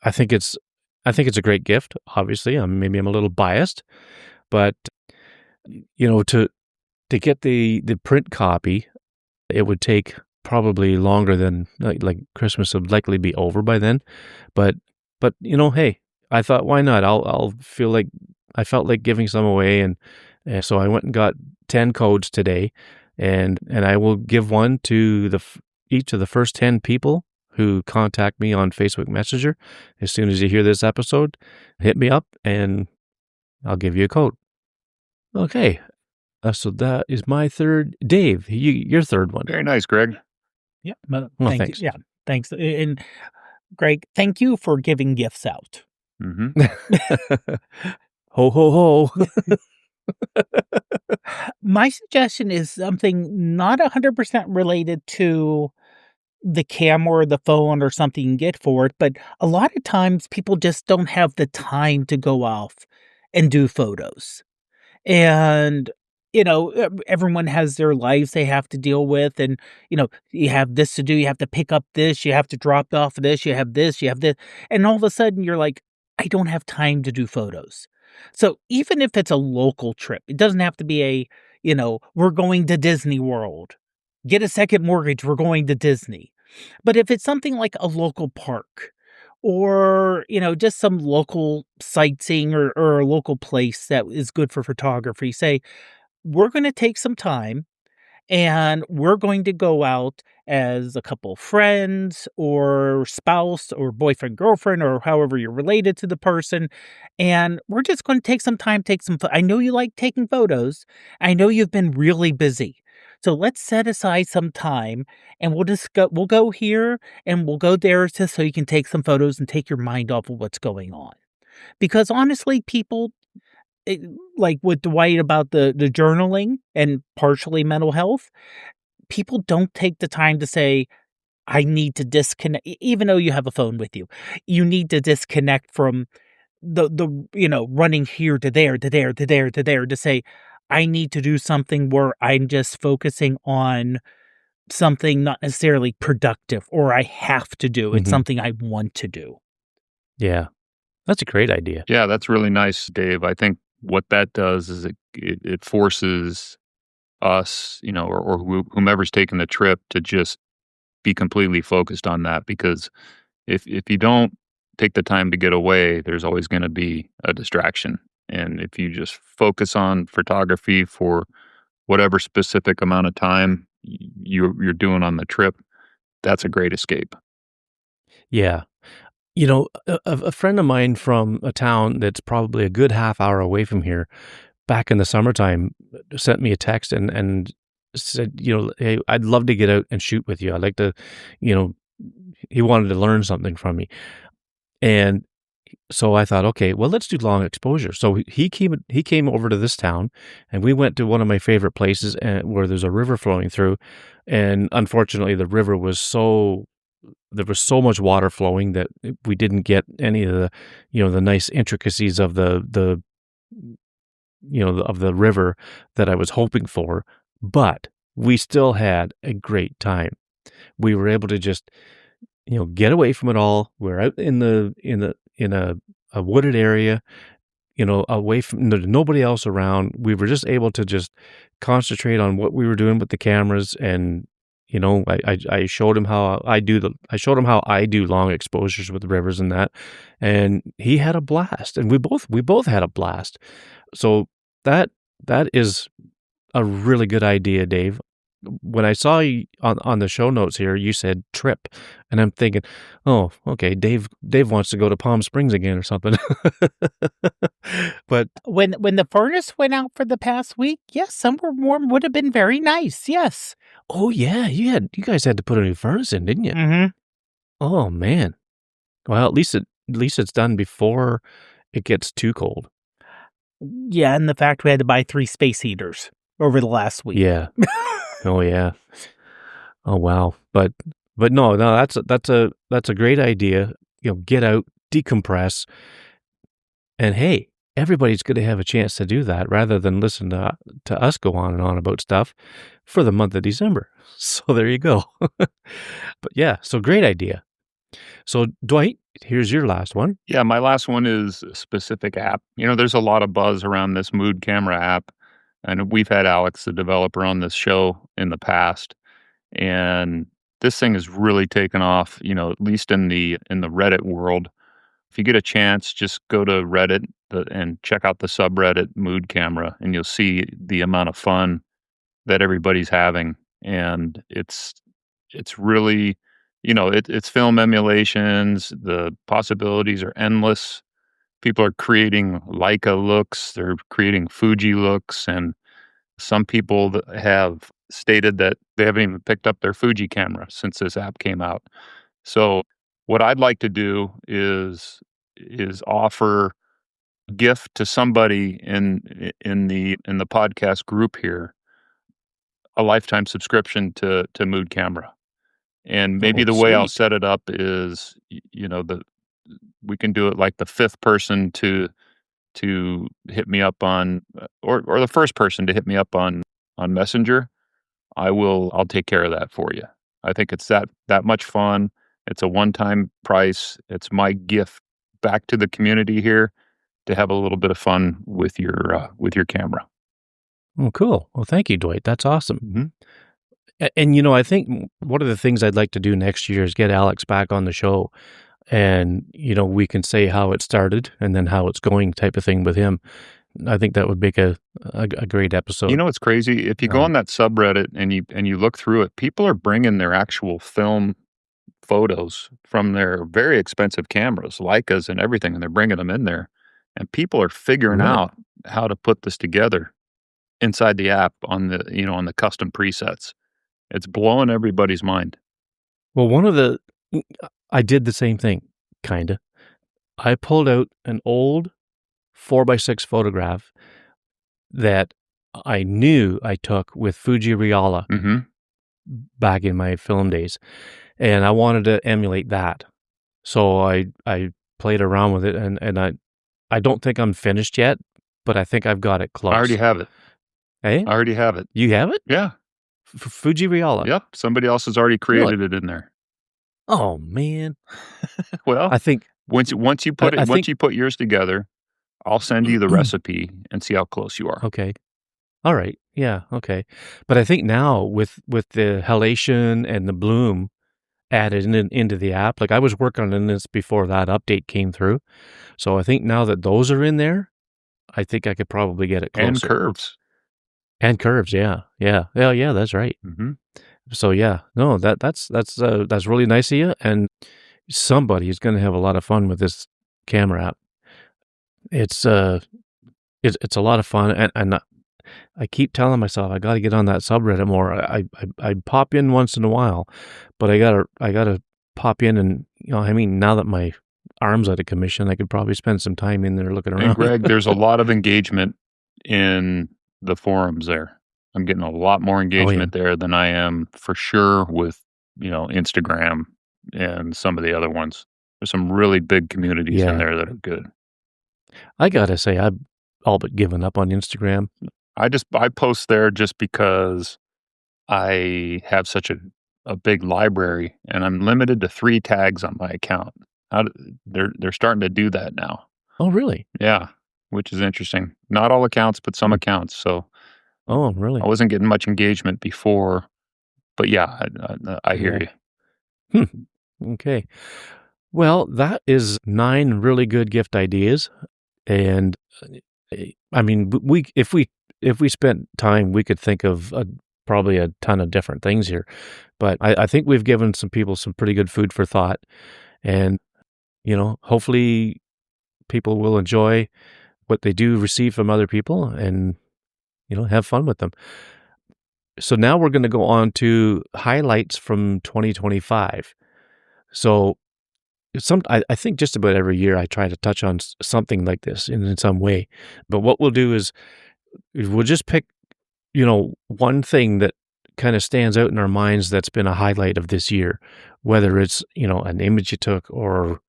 A: I think it's a great gift. Obviously, maybe I'm a little biased, but to get the print copy, it would take probably longer than like Christmas would likely be over by then. But hey, I thought, why not? I felt like giving some away, and so I went and got 10 codes today, and I will give one to each of the first 10 people who contact me on Facebook Messenger. As soon as you hear this episode, hit me up and I'll give you a code. Okay. So that is my third. Dave, your third one.
B: Very nice, Greg.
C: Yeah.
A: Well, thanks.
C: Yeah. Thanks. And Greg, thank you for giving gifts out.
B: Mm-hmm.
A: Ho, ho, ho.
C: My suggestion is something not 100% related to the camera or the phone or something you can get for it, but a lot of times people just don't have the time to go off and do photos. And, everyone has their lives they have to deal with. And, you have this to do. You have to pick up this. You have to drop off this. You have this. You have this. And all of a sudden you're like, I don't have time to do photos. So even if it's a local trip, it doesn't have to be we're going to Disney World. Get a second mortgage. We're going to Disney. But if it's something like a local park, or, just some local sightseeing or a local place that is good for photography, say, we're going to take some time and we're going to go out as a couple of friends or spouse or boyfriend, girlfriend, or however you're related to the person. And we're just going to take some time, I know you like taking photos. I know you've been really busy. So let's set aside some time and we'll go here and we'll go there so you can take some photos and take your mind off of what's going on. Because honestly, people, like with Dwight about the journaling and partially mental health, people don't take the time to say, I need to disconnect. Even though you have a phone with you, you need to disconnect from the running here to there to there to there to there, to say, I need to do something where I'm just focusing on something not necessarily productive or I have to do. It's something I want to do.
A: Yeah, that's a great idea.
B: Yeah, that's really nice, Dave. I think what that does is it forces us, or whomever's taking the trip to just be completely focused on that. Because if you don't take the time to get away, there's always going to be a distraction. And if you just focus on photography for whatever specific amount of time you're doing on the trip, that's a great escape.
A: Yeah. A friend of mine from a town that's probably a good half hour away from here, back in the summertime, sent me a text and said, "Hey, I'd love to get out and shoot with you. I'd like to," you know, he wanted to learn something from me. And so I thought, okay, well, let's do long exposure. So he came over to this town, and we went to one of my favorite places, where there's a river flowing through, and unfortunately, the river was there was so much water flowing that we didn't get any of the nice intricacies of the river that I was hoping for, but we still had a great time. We were able to just get away from it all. We're out in a wooded area, away from nobody else around. We were just able to just concentrate on what we were doing with the cameras, and I showed him how I showed him how I do long exposures with rivers and that, and he had a blast, and we both had a blast. So that is a really good idea, Dave. When I saw you on the show notes here, you said trip, and I'm thinking, oh, okay, Dave wants to go to Palm Springs again or something. But
C: When the furnace went out for the past week, yes, somewhere warm would have been very nice. Yes.
A: oh yeah, you guys had to put a new furnace in, didn't you?
C: Mm-hmm.
A: Oh man. Well, at least it's done before it gets too cold.
C: Yeah, and the fact we had to buy 3 space heaters over the last week.
A: Yeah. Oh yeah. Oh wow. But no, that's a great idea. Get out, decompress, and hey, everybody's going to have a chance to do that rather than listen to us go on and on about stuff for the month of December. So there you go. But yeah, so great idea. So Dwight, here's your last one.
B: Yeah, my last one is a specific app. There's a lot of buzz around this mood camera app, and we've had Alex, the developer, on this show in the past, and this thing has really taken off, at least in the Reddit world. If you get a chance, just go to Reddit and check out the subreddit Mood Camera, and you'll see the amount of fun that everybody's having. And it's really, it's film emulations. The possibilities are endless. People are creating Leica looks, they're creating Fuji looks, and some people that have stated that they haven't even picked up their Fuji camera since this app came out. So what I'd like to do is offer a gift to somebody in the podcast group here, a lifetime subscription to Mood Camera. And maybe
A: Oh,
B: the way I'll
A: sweet.
B: set it up is, we can do it like the fifth person to hit me up on, or the first person to hit me up on Messenger. I'll take care of that for you. I think it's that much fun. It's a one-time price. It's my gift back to the community here to have a little bit of fun with your camera.
A: Oh, cool. Well, thank you, Dwight. That's awesome.
B: Mhm.
A: And I think one of the things I'd like to do next year is get Alex back on the show, and we can say how it started and then how it's going, type of thing with him. I think that would make a great episode.
B: You know what's crazy? If you go on that subreddit and you look through it, people are bringing their actual film photos from their very expensive cameras, Leicas and everything, and they're bringing them in there. And people are figuring
A: Really?
B: out how to put this together inside the app on the custom presets. It's blowing everybody's mind.
A: Well, I did the same thing, kinda. I pulled out an old 4x6 photograph that I knew I took with Fuji Reala
B: Mm-hmm.
A: back in my film days, and I wanted to emulate that. So I played around with it, and I don't think I'm finished yet, but I think I've got it close.
B: I already have it.
A: Eh?
B: I already have it.
A: You have it?
B: Yeah.
A: Fuji Reala?
B: Yep. Somebody else has already created it in there.
A: Oh, man.
B: Well,
A: I think
B: once you put
A: I
B: once
A: think
B: you put yours together, I'll send you the recipe and see how close you are.
A: okay. All right. Yeah, okay. But I think now with the halation and the bloom added into the app, like I was working on this before that update came through. So I think now that those are in there, I think I could probably get it closer.
B: And curves.
A: And curves, yeah. Yeah. Yeah, that's right.
B: Mm-hmm.
A: So yeah, no, that's really nice of you, and somebody is going to have a lot of fun with this camera app. It's a lot of fun, and I keep telling myself I gotta get on that subreddit more. I pop in once in a while, but I gotta pop in and, I mean, now that my arm's out of commission, I could probably spend some time in there looking
B: And
A: around.
B: Greg, there's a lot of engagement in the forums there. I'm getting a lot more
A: Oh, yeah.
B: engagement there than I am for sure with, Instagram and some of the other ones. There's some really big communities in
A: Yeah.
B: there that are good.
A: I gotta say, I've all but given up on Instagram.
B: I post there just because I have such a big library and I'm limited to 3 tags on my account. They're starting to do that now.
A: Oh, really?
B: Yeah, which is interesting. Not all accounts, but some
A: Hmm.
B: accounts. So
A: Oh,
B: I
A: really?
B: wasn't getting much engagement before, but yeah, I hear
A: Yeah.
B: you.
A: Okay. Well, that is 9 really good gift ideas, and, I mean, if we spent time, we could think of probably a ton of different things here, but I think we've given some people some pretty good food for thought, and, hopefully people will enjoy what they do receive from other people and, have fun with them. So now we're gonna go on to highlights from 2025. So I think just about every year I try to touch on something like this in some way. But what we'll do is we'll just pick, one thing that kind of stands out in our minds that's been a highlight of this year, whether it's, an image you took or,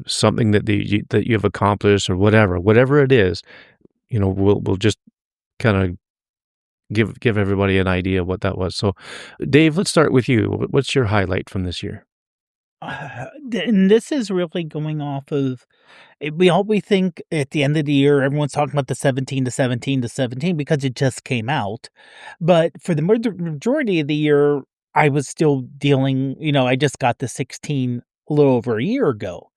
A: something that you've accomplished or whatever it is, we'll just kind of give everybody an idea of what that was. So Dave, let's start with you. What's your highlight from this year?
C: And this is really going off of we think at the end of the year, everyone's talking about the 17 to 17 to 17 because it just came out. But for the majority of the year, I was still dealing, I just got the 16 a little over a year ago.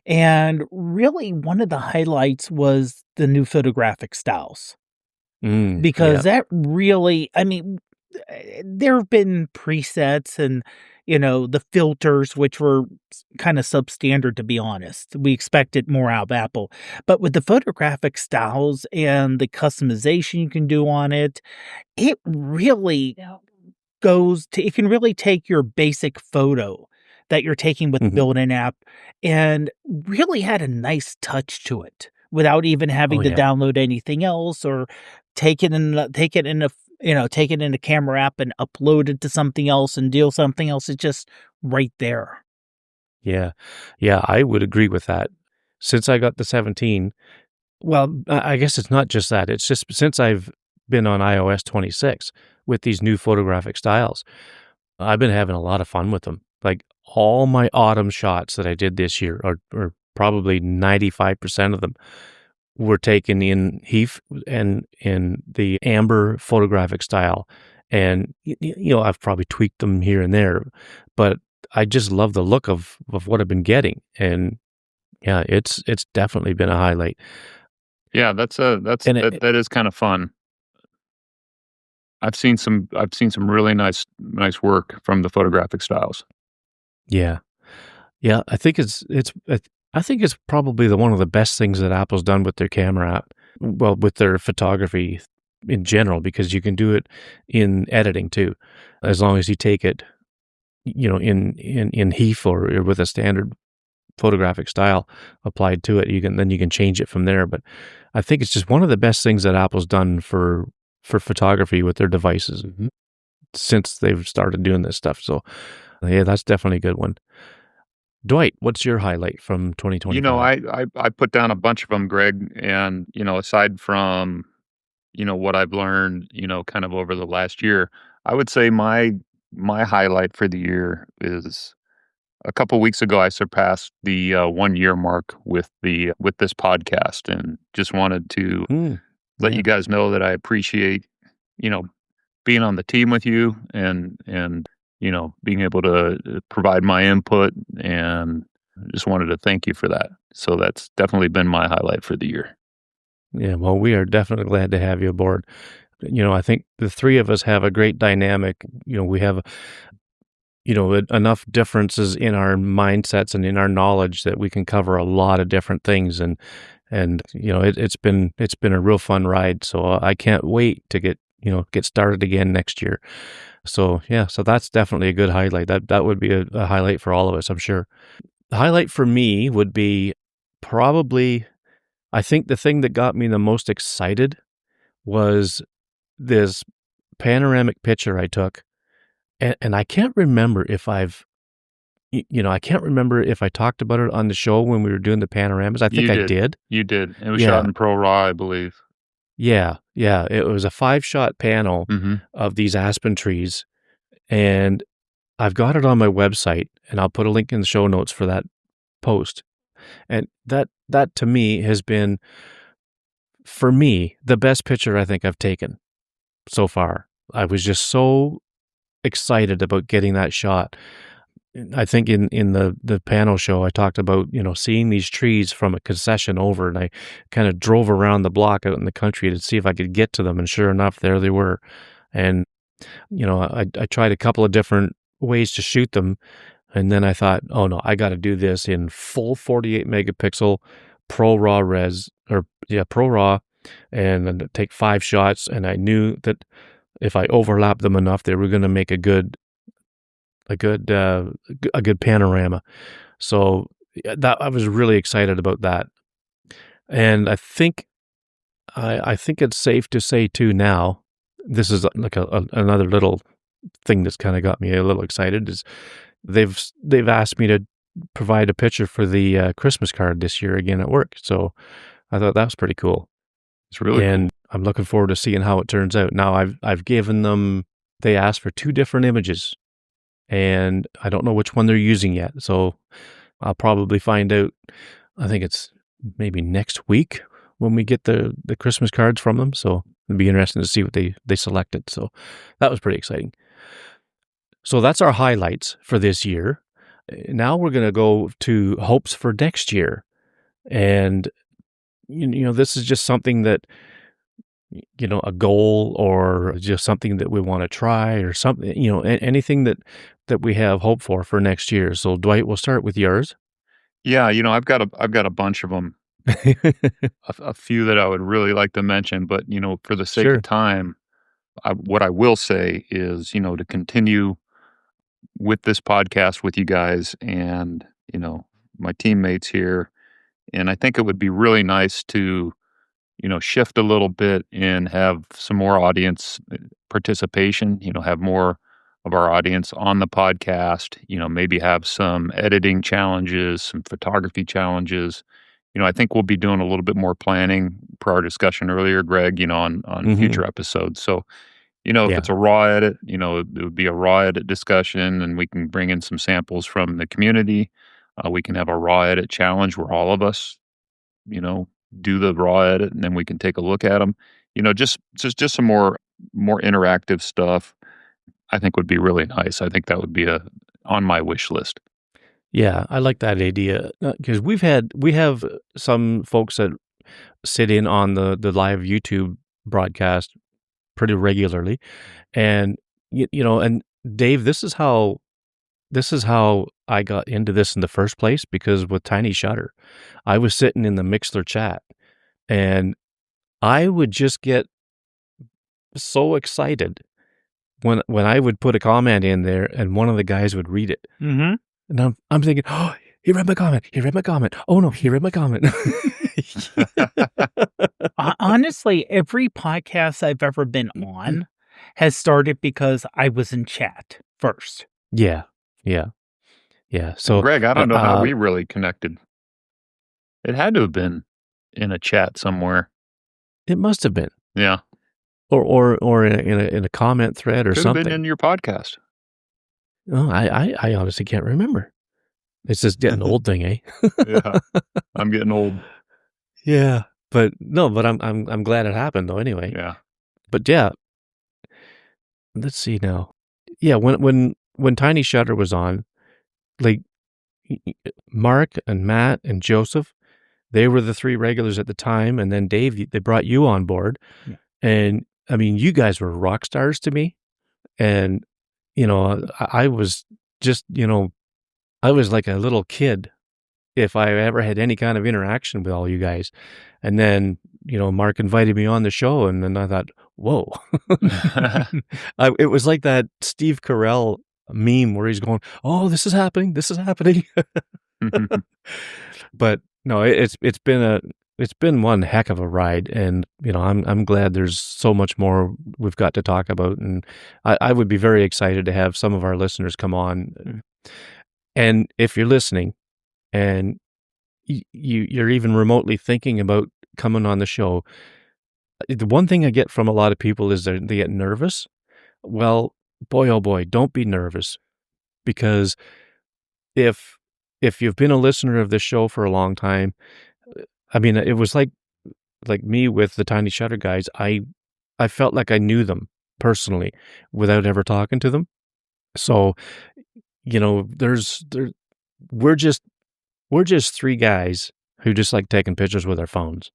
C: And really, one of the highlights was the new photographic styles.
A: Yeah.
C: Because that really there have been presets and, the filters, which were kinda substandard, to be honest. We expected more out of Apple. But with the photographic styles and the customization you can do on it, it really it can really take your basic photo that you're taking with the
A: Mhm.
C: built-in app and really had a nice touch to it without even
A: Oh,
C: having to
A: yeah.
C: download anything else or take it in a camera app and upload it to something else and deal something else. It's just right there.
A: Yeah. Yeah, I would agree with that. Since I got the 17, well, I guess it's not just that. It's just since I've been on iOS 26 with these new photographic styles, I've been having a lot of fun with them. Like all my autumn shots that I did this year, or probably 95% of them, were taken in Heath and in the amber photographic style. And, I've probably tweaked them here and there, but I just love the look of what I've been getting. And yeah, it's definitely been a highlight.
B: Yeah,
A: And
B: that is kind of fun. I've seen some really nice work from the photographic styles.
A: yeah, yeah, I think it's probably one of the best things that Apple's done with their camera app. Well, with their photography in general, because you can do it in editing too, as long as you take it, in HEIF or with a standard photographic style applied to it. You can change it from there. But I think it's just one of the best things that Apple's done for photography with their devices since they've started doing this stuff. So yeah, that's definitely a good one. Dwight, what's your highlight from
B: You know,
A: 2025?
B: I put down a bunch of them, Greg, and, aside from, what I've learned, kind of over the last year, I would say my highlight for the year is a couple weeks ago, I surpassed the, 1-year mark with this podcast, and just wanted to
A: Mm,
B: let
A: yeah,
B: you guys know that I appreciate, you know, being on the team with you and, being able to, provide my input, and just wanted to thank you for that. So that's definitely been my highlight for the year.
A: yeah. Well, we are definitely glad to have you aboard. I think the three of us have a great dynamic. We have enough differences in our mindsets and in our knowledge that we can cover a lot of different things. And And it's been a real fun ride. So I can't wait to get started again next year. So yeah, so that's definitely a good highlight. That would be a highlight for all of us, I'm sure. The highlight for me would be probably, I think the thing that got me the most excited was this panoramic picture I took. And I can't remember if I can't remember if I talked about it on the show when we were doing the panoramas. I think
B: You
A: I
B: did.
A: did.
B: You did. It was shot
A: Yeah.
B: in Pro Raw, I believe.
A: Yeah. Yeah. It was a 5-shot panel
B: Mhm.
A: of these aspen trees. And I've got it on my website, and I'll put a link in the show notes for that post. And that to me has been, for me, the best picture I think I've taken so far. I was just so excited about getting that shot. I think in the panel show, I talked about, seeing these trees from a concession over, and I kind of drove around the block out in the country to see if I could get to them. And sure enough, there they were. And, I tried a couple of different ways to shoot them. And then I thought, oh no, I got to do this in full 48 megapixel Pro Raw Pro Raw, and then take 5 shots. And I knew that if I overlapped them enough, they were going to make a good panorama. So that I was really excited about that. And I think it's safe to say too now, this is like another little thing that's kind of got me a little excited, is they've asked me to provide a picture for the Christmas card this year again at work. So I thought that was pretty cool.
B: It's really
A: And
B: cool.
A: I'm looking forward to seeing how it turns out. Now I've given them, they asked for 2 different images, and I don't know which one they're using yet. So I'll probably find out, I think it's maybe next week when we get the Christmas cards from them. So it'd be interesting to see what they selected. So that was pretty exciting. So that's our highlights for this year. Now we're going to go to hopes for next year. And, this is just something that, a goal, or just something that we want to try, or something, anything that we have hope for next year. So Dwight, we'll start with yours.
B: Yeah, I've got a bunch of them. A few that I would really like to mention, but, for the sake of
A: Sure.
B: time, what I will say is, to continue with this podcast with you guys and, my teammates here. And I think it would be really nice to, shift a little bit and have some more audience participation, have more of our audience on the podcast, maybe have some editing challenges, some photography challenges. I think we'll be doing a little bit more planning per our discussion earlier, Greg, on
A: Hmm.
B: future episodes. So, if
A: Yeah.
B: it's a raw edit, it would be a raw edit discussion, and we can bring in some samples from the community. We can have a raw edit challenge where all of us, you know, do the raw edit, and then we can take a look at them. Just some more interactive stuff. I think would be really nice. I think that would be on my wish list.
A: Yeah, I like that idea, because we have some folks that sit in on the live YouTube broadcast pretty regularly, and and Dave, this is how I got into this in the first place, because with Tiny Shutter, I was sitting in the Mixler chat, and I would just get so excited when I would put a comment in there, and one of the guys would read it.
C: Mm-hmm.
A: And I'm thinking, "Oh, he read my comment. He read my comment. Oh, no, he read my comment."
C: Honestly, every podcast I've ever been on has started because I was in chat first.
A: Yeah, yeah, yeah.
B: And
A: So,
B: Greg, I don't know how we really connected. It had to have been in a chat somewhere.
A: it must have been,
B: Yeah,
A: or in a comment thread or
B: could have been
A: something.
B: in your podcast.
A: Oh, I honestly can't remember. It's just getting old thing, eh?
B: Yeah, I'm getting old.
A: Yeah, but no, but I'm glad it happened though. Anyway,
B: Yeah.
A: but yeah, let's see now. Yeah, when Tiny Shutter was on, like Mark and Matt and Joseph, they were the 3 regulars at the time, and then Dave, they brought you on board,
C: Yeah.
A: and I mean, you guys were rock stars to me, and I was just, I was like a little kid if I ever had any kind of interaction with all you guys. And then, Mark invited me on the show, and then I thought, whoa. It was like that Steve Carell meme where he's going, "Oh, this is happening. This is happening." But no, it's been one heck of a ride, and I'm glad there's so much more we've got to talk about, and I would be very excited to have some of our listeners come on. And if you're listening, and you're even remotely thinking about coming on the show, the one thing I get from a lot of people is they get nervous. Well, boy, oh boy, don't be nervous, because if you've been a listener of this show for a long time, I mean, it was like me with the Tiny Shutter guys. I felt like I knew them personally without ever talking to them. So, there we're just three guys who just like taking pictures with our phones.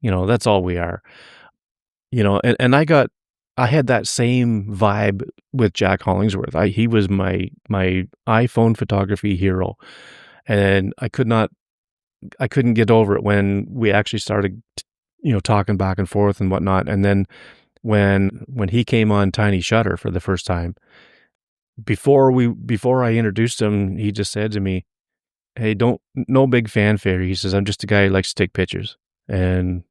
A: That's all we are. And I had that same vibe with Jack Hollingsworth. He was my iPhone photography hero, and I couldn't get over it when we actually started, talking back and forth and whatnot. And then when he came on Tiny Shutter for the first time, before I introduced him, he just said to me, "Hey, no big fanfare." He says, "I'm just a guy who likes to take pictures." And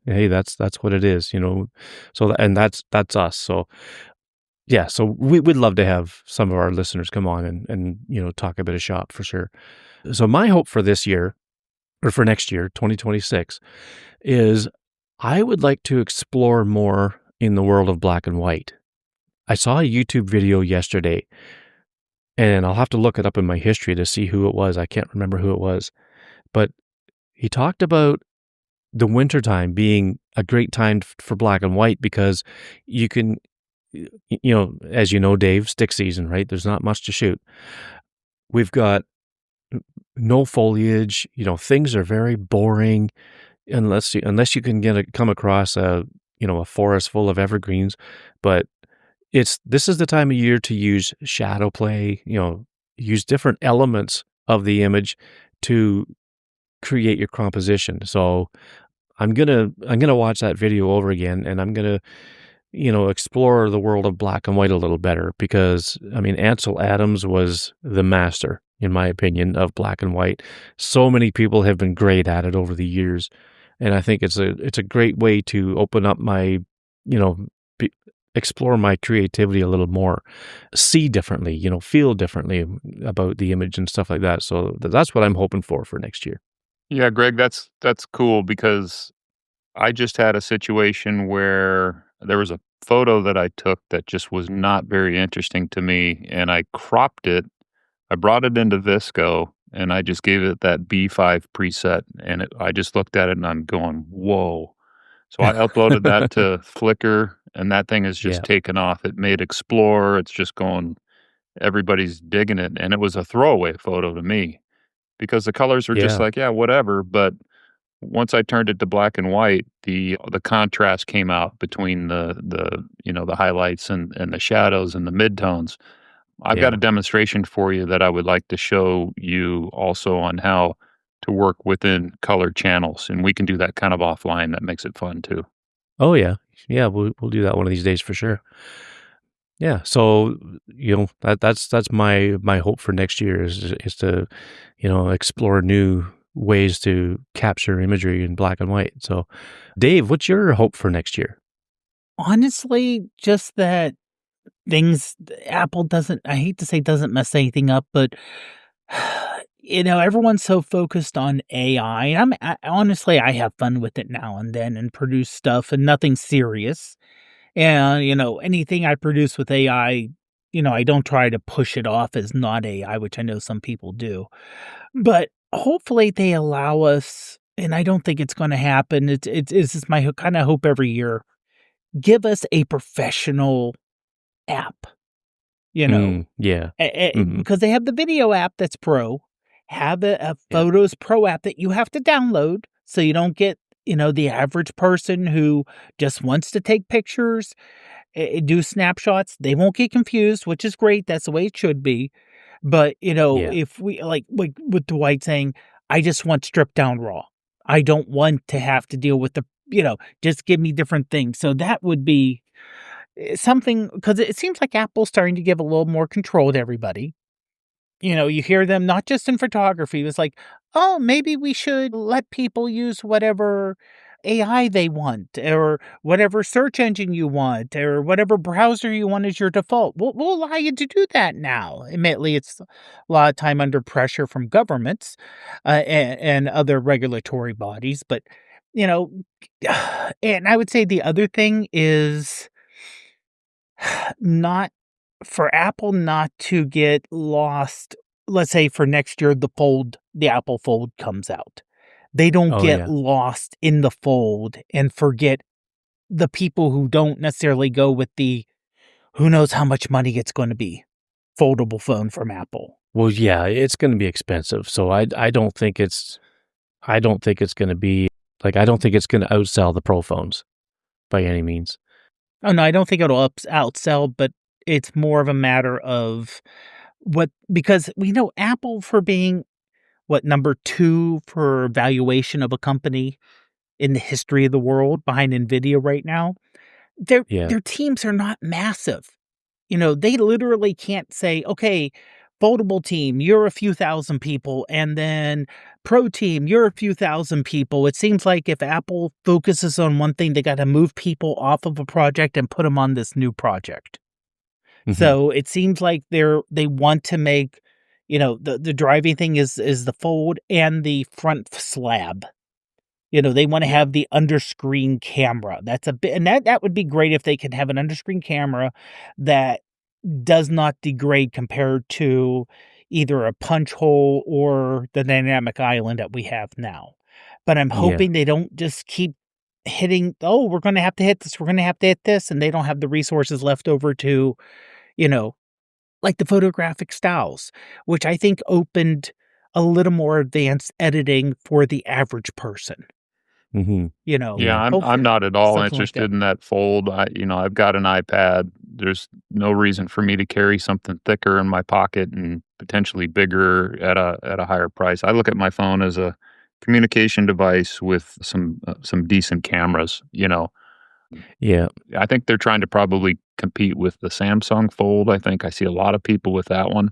A: hey, that's what it is, So, and that's us. So yeah, so we'd love to have some of our listeners come on and talk a bit of shop for sure. So my hope for this year, or for next year, 2026, is I would like to explore more in the world of black and white. I saw a YouTube video yesterday, and I'll have to look it up in my history to see who it was. I can't remember who it was, but he talked about the wintertime being a great time for black and white because you can, as you know, Dave, stick season, right? There's not much to shoot. We've got no foliage, things are very boring unless you can come across a forest full of evergreens. But this is the time of year to use shadow play, use different elements of the image to create your composition. So I'm gonna watch that video over again, and I'm gonna explore the world of black and white a little better, because I mean, Ansel Adams was the master, in my opinion, of black and white. So many people have been great at it over the years, and I think it's a great way to open up my, explore my creativity a little more, see differently, feel differently about the image and stuff like that. So that's what I'm hoping for next year.
B: Yeah, Greg, that's cool because I just had a situation where there was a photo that I took that just was not very interesting to me, and I cropped it. I brought it into Visco, and I just gave it that B5 preset, and I just looked at it, and I'm going, "Whoa." So I uploaded that to Flickr, and that thing has just
A: Yeah.
B: taken off. It made Explore. It's just going, everybody's digging it, and it was a throwaway photo to me because the colors were just
A: Yeah.
B: like, yeah, whatever. But once I turned it to black and white, the contrast came out between the highlights and the shadows and the midtones. I've got a
A: Yeah.
B: demonstration for you that I would like to show you also on how to work within color channels, and we can do that kind of offline. That makes it fun too.
A: Oh yeah. Yeah, we'll do that one of these days for sure. Yeah, so that's my hope for next year is to explore new ways to capture imagery in black and white. So, Dave, what's your hope for next year?
C: Honestly, just that Apple doesn't, I hate to say doesn't mess anything up, but everyone's so focused on AI. And honestly, I have fun with it now and then and produce stuff and nothing serious. And, anything I produce with AI, I don't try to push it off as not AI, which I know some people do. But hopefully they allow us, and I don't think it's going to happen. It's just my kind of hope every year. Give us a professional app, you know,
A: Yeah. Mhm.
C: because they have the video app that's pro, have a
A: Yeah.
C: Photos Pro app that you have to download so you don't get, the average person who just wants to take pictures, do snapshots. They won't get confused, which is great. That's the way it should be. But,
A: Yeah.
C: if we like with Dwight saying, I just want stripped down raw. I don't want to have to deal with just give me different things. So that would be something, because it seems like Apple's starting to give a little more control to everybody. You hear them not just in photography. It's like, oh, maybe we should let people use whatever AI they want, or whatever search engine you want, or whatever browser you want as your default. We'll allow you to do that now. Admittedly, it's a lot of time under pressure from governments and other regulatory bodies. But, you know, and I would say the other thing is not for Apple not to get lost. Let's say for next year, the Apple Fold comes out. They don't
A: Oh,
C: get
A: yeah.
C: lost in the fold and forget the people who don't necessarily go with the who knows how much money it's going to be foldable phone from Apple.
A: Well, yeah, it's gonna be expensive, so I don't think it's gonna be like, I don't think it's gonna outsell the Pro phones by any means.
C: Oh no, I don't think it'll outsell, but it's more of a matter of because we know Apple for being number 2 for valuation of a company in the history of the world behind NVIDIA right now. Their
A: Yeah.
C: their teams are not massive. They literally can't say, "Okay, foldable team, you're a few thousand people, and then pro team, you're a few thousand people." It seems like if Apple focuses on one thing, they gotta move people off of a project and put them on this new project.
A: Mhm.
C: So, it seems like they want to make, the driving thing is the fold and the front slab. They wanna
B: Yeah.
C: have the under-screen camera. That's a bit, and that would be great if they could have an under-screen camera that does not degrade compared to either a punch hole or the dynamic island that we have now. But I'm
A: Yeah.
C: hoping they don't just keep hitting, "Oh, we're gonna have to hit this, we're gonna have to hit this," and they don't have the resources left over to, you know, like the photographic styles, which I think opened a little more advanced editing for the average person.
A: Mhm.
B: Yeah, I'm
C: Hopefully
B: not at all
C: something like that.
B: interested in that fold. I've got an iPad. There's no reason for me to carry something thicker in my pocket and potentially bigger at a higher price. I look at my phone as a communication device with some decent cameras.
A: Yeah.
B: I think they're trying to probably compete with the Samsung Fold. I think I see a lot of people with that one.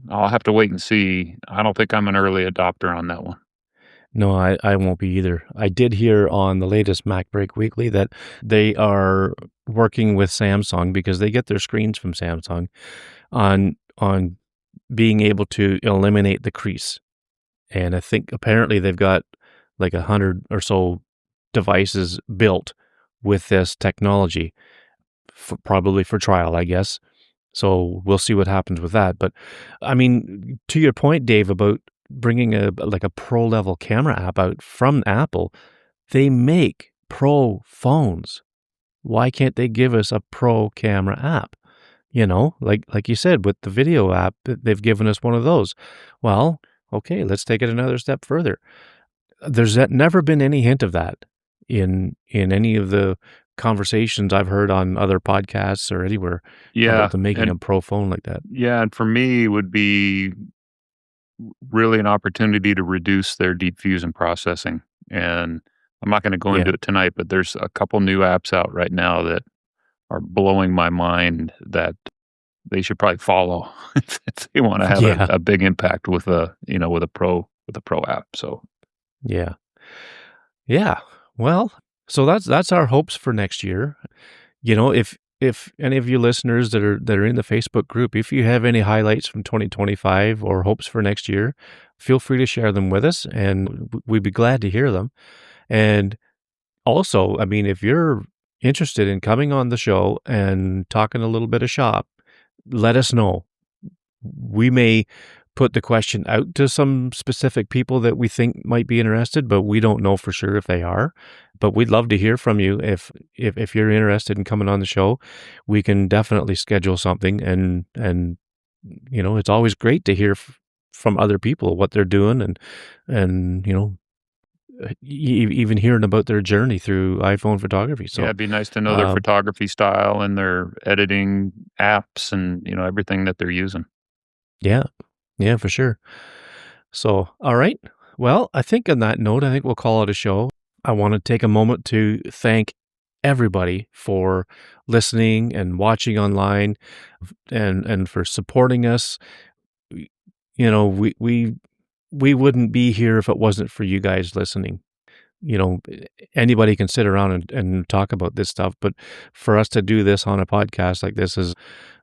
B: I'll have to wait and see. I don't think I'm an early adopter on that one.
A: No, I won't be either. I did hear on the latest Mac Break Weekly that they are working with Samsung because they get their screens from Samsung on being able to eliminate the crease. And I think apparently they've got like 100 or so devices built with this technology, probably for trial, I guess. So we'll see what happens with that. But I mean, to your point, Dave, about bringing a pro level camera app out from Apple, they make pro phones. Why can't they give us a pro camera app? Like you said, with the video app, they've given us one of those. Well, okay, let's take it another step further. There's never been any hint of that in any of the conversations I've heard on other podcasts or anywhere about
B: Yeah,
A: them making a
B: and
A: pro phone like that.
B: yeah, and for me, it would be really an opportunity to reduce their deep fusion processing. And I'm not going to go
A: Yeah.
B: into it tonight, but there's a couple new apps out right now that are blowing my mind that they should probably follow if they want to have
A: Yeah.
B: a big impact with a pro app. So
A: Yeah. Yeah. Well, so that's our hopes for next year. If any of you listeners that are in the Facebook group, if you have any highlights from 2025 or hopes for next year, feel free to share them with us, and we'd be glad to hear them. And also, I mean, if you're interested in coming on the show and talking a little bit of shop, let us know. We may put the question out to some specific people that we think might be interested, but we don't know for sure if they are. But we'd love to hear from you if you're interested in coming on the show. We can definitely schedule something, and it's always great to hear from other people what they're doing, and even hearing about their journey through iPhone photography.
B: yeah,
A: So,
B: it'd be nice to know their
A: um,
B: photography style and their editing apps and everything that they're using.
A: yeah, yeah, for sure. So, all right. Well, I think on that note, I think we'll call it a show. I want to take a moment to thank everybody for listening and watching online and for supporting us. You know, we wouldn't be here if it wasn't for you guys listening. You know, anybody can sit around and talk about this stuff, but for us to do this on a podcast like this is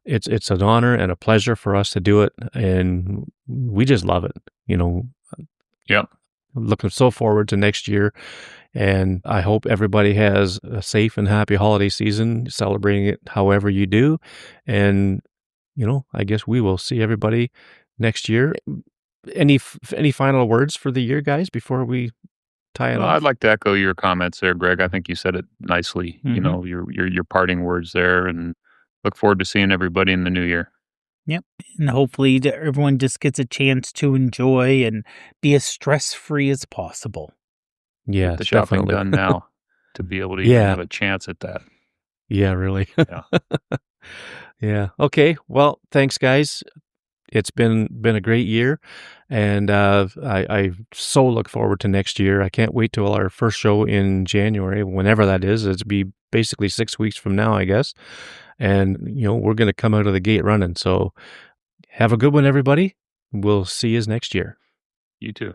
A: it's an honor and a pleasure for us to do it, and we just love it. You know,
B: Yep.
A: looking so forward to next year, and I hope everybody has a safe and happy holiday season, celebrating it however you do, and I guess we will see everybody next year. Any final words for the year, guys, before we tie it
B: Well, I'd
A: off?
B: like to echo your comments there, Greg. I think you said it nicely.
C: Mhm.
B: Your parting words there, and look forward to seeing everybody in the new year.
C: Yep. And hopefully everyone just gets a chance to enjoy and be as stress-free as possible.
B: Get the
A: Yes,
B: shopping
A: definitely.
B: done now to be able to even
A: Yeah.
B: have a chance at that.
A: Yeah, really.
B: Yeah.
A: Yeah. Okay. Well, thanks, guys. It's been a great year, and I so look forward to next year. I can't wait till our first show in January, whenever that is. It'll be basically 6 weeks from now, I guess. And we're going to come out of the gate running. So have a good one, everybody. We'll see you next year.
B: You too.